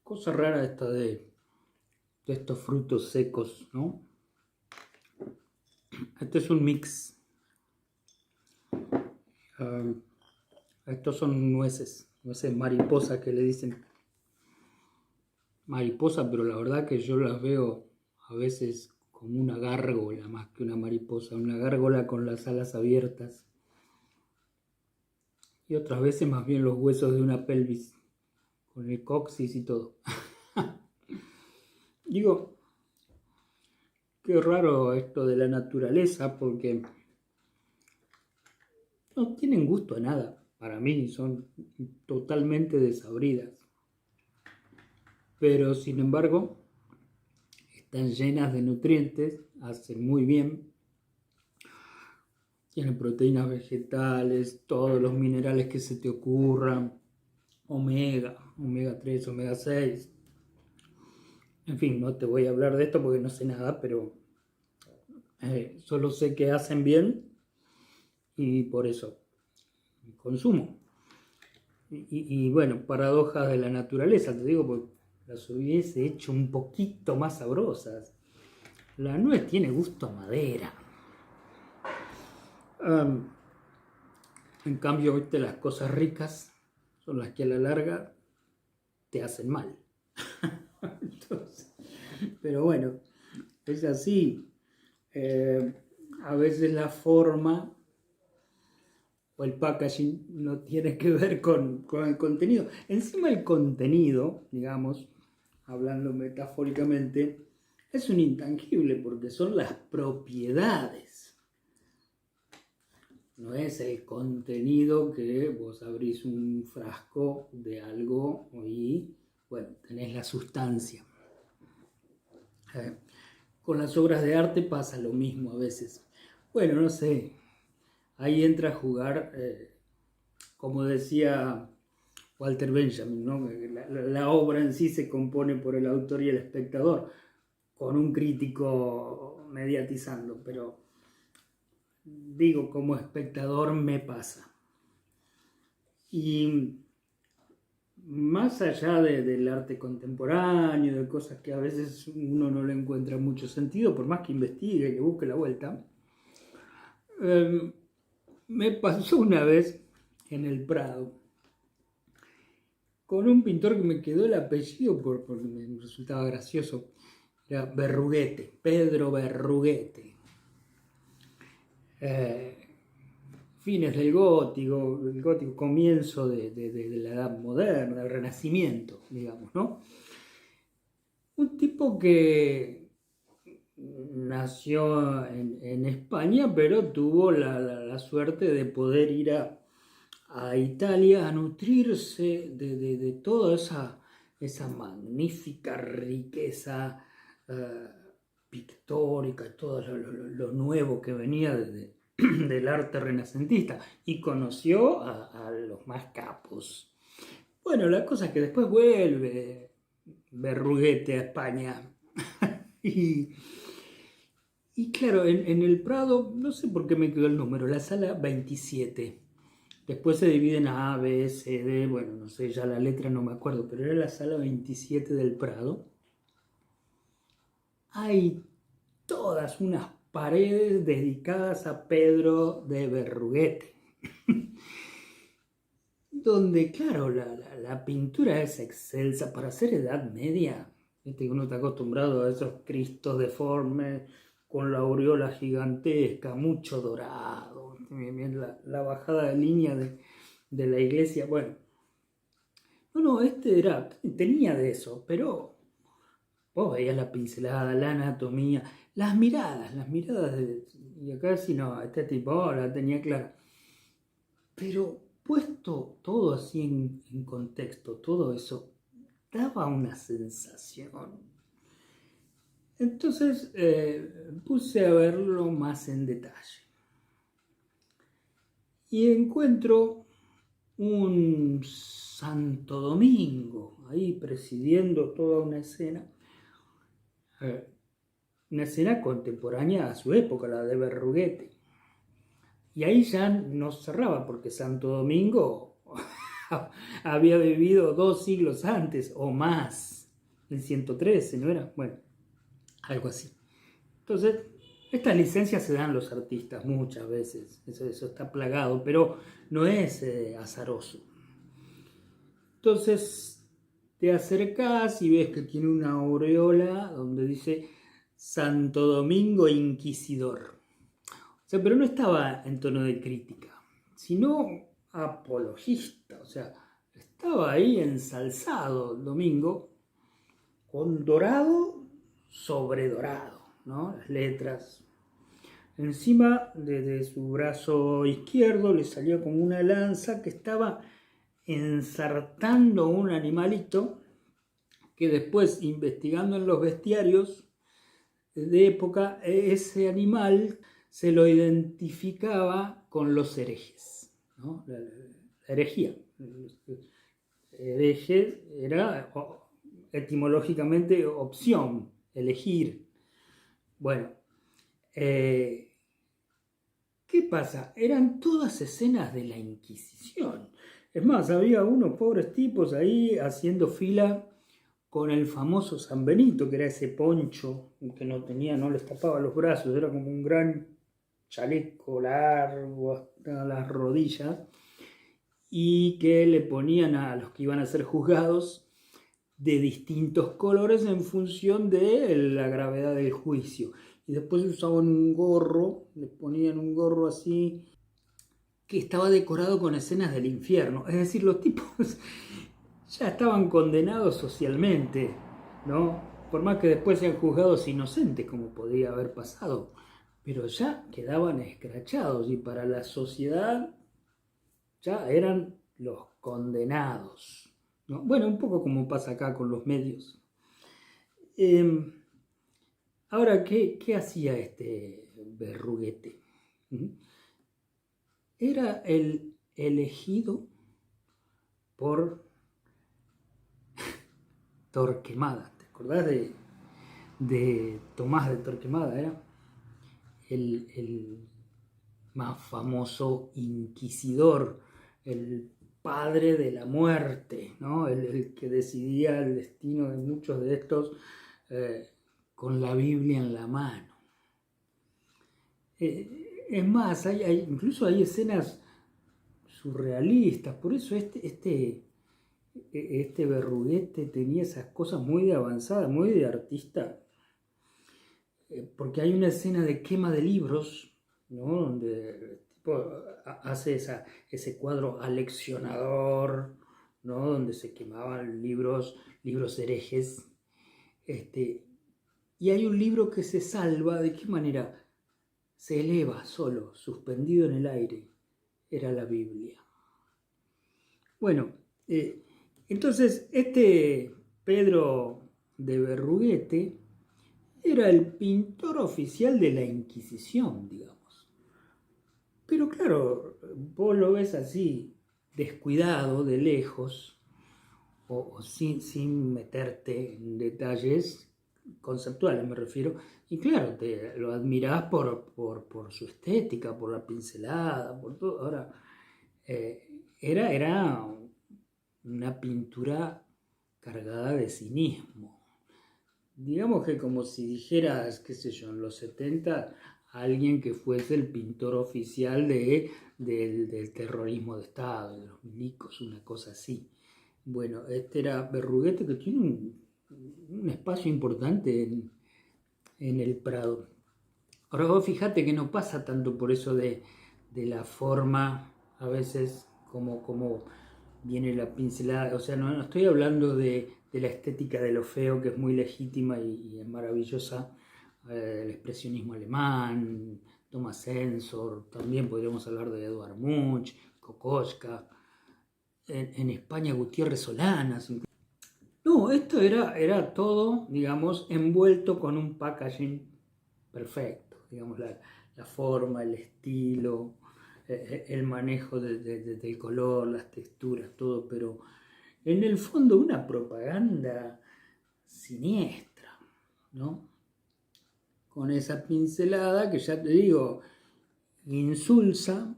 Cosa rara esta de estos frutos secos, ¿no? Este es un mix. Estos son nueces mariposa que le dicen mariposa, pero la verdad que yo las veo a veces como una gárgola más que una mariposa, una gárgola con las alas abiertas y otras veces más bien los huesos de una pelvis con el coxis y todo. Digo, qué raro esto de la naturaleza porque no tienen gusto a nada. Para mí son totalmente desabridas. Pero sin embargo, están llenas de nutrientes, hacen muy bien. Tienen proteínas vegetales, todos los minerales que se te ocurran, omega 3, omega 6. En fin, no te voy a hablar de esto porque no sé nada, pero solo sé que hacen bien y por eso consumo. Y bueno, paradojas de la naturaleza, te digo, porque las hubiese hecho un poquito más sabrosas. La nuez tiene gusto a madera. En cambio, ¿viste? Las cosas ricas son las que a la larga te hacen mal. Entonces, pero bueno, es así. A veces la forma o el packaging no tiene que ver con el contenido. Encima el contenido, digamos, hablando metafóricamente, es un intangible porque son las propiedades. No es el contenido que vos abrís un frasco de algo y, bueno, tenés la sustancia. Con las obras de arte pasa lo mismo a veces. Bueno, no sé, ahí entra a jugar, como decía Walter Benjamin, ¿no? La obra en sí se compone por el autor y el espectador, con un crítico mediatizando, pero digo, como espectador me pasa. Y más allá del arte contemporáneo, de cosas que a veces uno no le encuentra mucho sentido, por más que investigue, que busque la vuelta, me pasó una vez en el Prado con un pintor que me quedó el apellido porque me resultaba gracioso. Era Berruguete, Pedro Berruguete. Fines del gótico, el gótico, comienzo de la edad moderna, del renacimiento, digamos, ¿no? Un tipo que nació en España, pero tuvo la suerte de poder ir a Italia a nutrirse de toda esa magnífica riqueza pictórica, todo lo nuevo que venía del arte renacentista, y conoció a los más capos. Bueno, la cosa es que después vuelve Berruguete a España y claro, en el Prado, no sé por qué me quedó el número, la sala 27. Después se dividen a A, B, C, D, bueno, no sé, ya la letra no me acuerdo, pero era la sala 27 del Prado. Hay todas unas paredes dedicadas a Pedro de Berruguete, donde, claro, la pintura es excelsa para ser Edad Media. Uno está acostumbrado a esos cristos deformes, con la aureola gigantesca, mucho dorado, la bajada de línea de la iglesia. Bueno, no, tenía de eso, pero vos veías la pincelada, la anatomía, las miradas, y acá sí no, este tipo la tenía clara. Pero puesto todo así en contexto, todo eso daba una sensación. Entonces puse a verlo más en detalle. Y encuentro un Santo Domingo ahí presidiendo toda una escena contemporánea a su época, la de Berruguete. Y ahí ya no cerraba, porque Santo Domingo había vivido 2 siglos antes o más. el 113, ¿no era? Bueno, algo así. Entonces, estas licencias se dan los artistas muchas veces, eso está plagado, pero no es azaroso. Entonces, te acercás y ves que tiene una aureola donde dice Santo Domingo Inquisidor. O sea, pero no estaba en tono de crítica, sino apologista. O sea, estaba ahí ensalzado el Domingo con dorado sobre dorado, ¿no? Las letras. Encima de su brazo izquierdo le salió como una lanza que estaba ensartando un animalito que después, investigando en los bestiarios de época, ese animal se lo identificaba con los herejes, ¿no? La herejía. Hereje era etimológicamente opción, elegir. Bueno, ¿qué pasa? Eran todas escenas de la Inquisición. Es más, había unos pobres tipos ahí haciendo fila con el famoso San Benito, que era ese poncho que no les tapaba los brazos, era como un gran chaleco largo hasta las rodillas, y que le ponían a los que iban a ser juzgados de distintos colores en función de la gravedad del juicio. Y después usaban un gorro, le ponían un gorro así, que estaba decorado con escenas del infierno. Es decir, los tipos ya estaban condenados socialmente, ¿no? Por más que después sean juzgados inocentes, como podría haber pasado, pero ya quedaban escrachados y para la sociedad ya eran los condenados, ¿no? Bueno, un poco como pasa acá con los medios. Ahora, ¿qué hacía este Berruguete? Era el elegido por Torquemada. ¿Te acordás de Tomás de Torquemada? Era el más famoso inquisidor, el padre de la muerte, ¿no? El que decidía el destino de muchos de estos con la Biblia en la mano. Es más, incluso hay escenas surrealistas, por eso este Berruguete tenía esas cosas muy de avanzada, muy de artista, porque hay una escena de quema de libros, ¿no? Donde el tipo hace ese cuadro aleccionador, ¿no? Donde se quemaban libros herejes, y hay un libro que se salva. ¿De qué manera? Se eleva solo, suspendido en el aire. Era la Biblia. Bueno, entonces este Pedro de Berruguete era el pintor oficial de la Inquisición, digamos. Pero claro, vos lo ves así, descuidado, de lejos, o sin meterte en detalles conceptuales, me refiero, y claro, te lo admirás por su estética, por la pincelada, por todo. Ahora, era una pintura cargada de cinismo. Digamos que como si dijeras, qué sé yo, en los 70, alguien que fuese el pintor oficial del terrorismo de Estado, de los milicos, una cosa así. Bueno, este era Berruguete, que tiene un espacio importante en el Prado. Ahora vos fíjate que no pasa tanto por eso de la forma, a veces como viene la pincelada, o sea, no estoy hablando de la estética de lo feo, que es muy legítima y es maravillosa, el expresionismo alemán, Thomas Ensor, también podríamos hablar de Eduard Munch, Kokoschka, en España Gutiérrez Solanas. No, esto era todo, digamos, envuelto con un packaging perfecto, digamos, la forma, el estilo, el manejo del color, las texturas, todo, pero en el fondo una propaganda siniestra, ¿no? Con esa pincelada que ya te digo, insulsa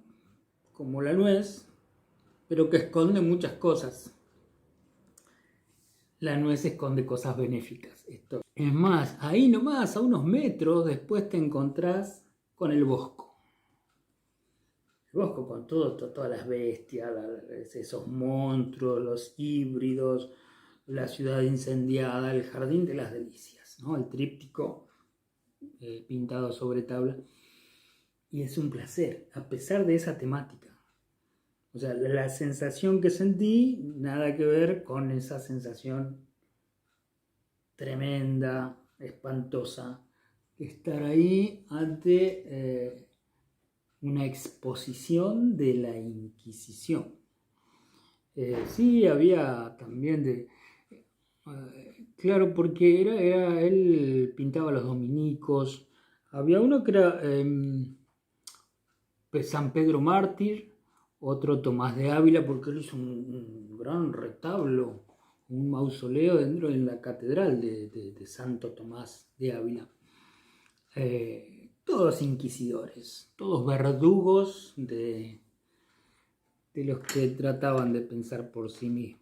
como la nuez, pero que esconde muchas cosas. la nuez esconde cosas benéficas. Esto. Es más, ahí nomás, a unos metros, después te encontrás con el Bosco. El Bosco con todas las bestias, esos monstruos, los híbridos, la ciudad incendiada, el jardín de las delicias, ¿no? El tríptico pintado sobre tabla. Y es un placer, a pesar de esa temática. O sea, la sensación que sentí, nada que ver con esa sensación tremenda, espantosa, estar ahí ante una exposición de la Inquisición. Sí, había también claro, porque él pintaba los dominicos. Había uno que era San Pedro Mártir, otro Tomás de Ávila, porque él hizo un gran retablo, un mausoleo dentro de la catedral de Santo Tomás de Ávila. Todos inquisidores, todos verdugos de los que trataban de pensar por sí mismos.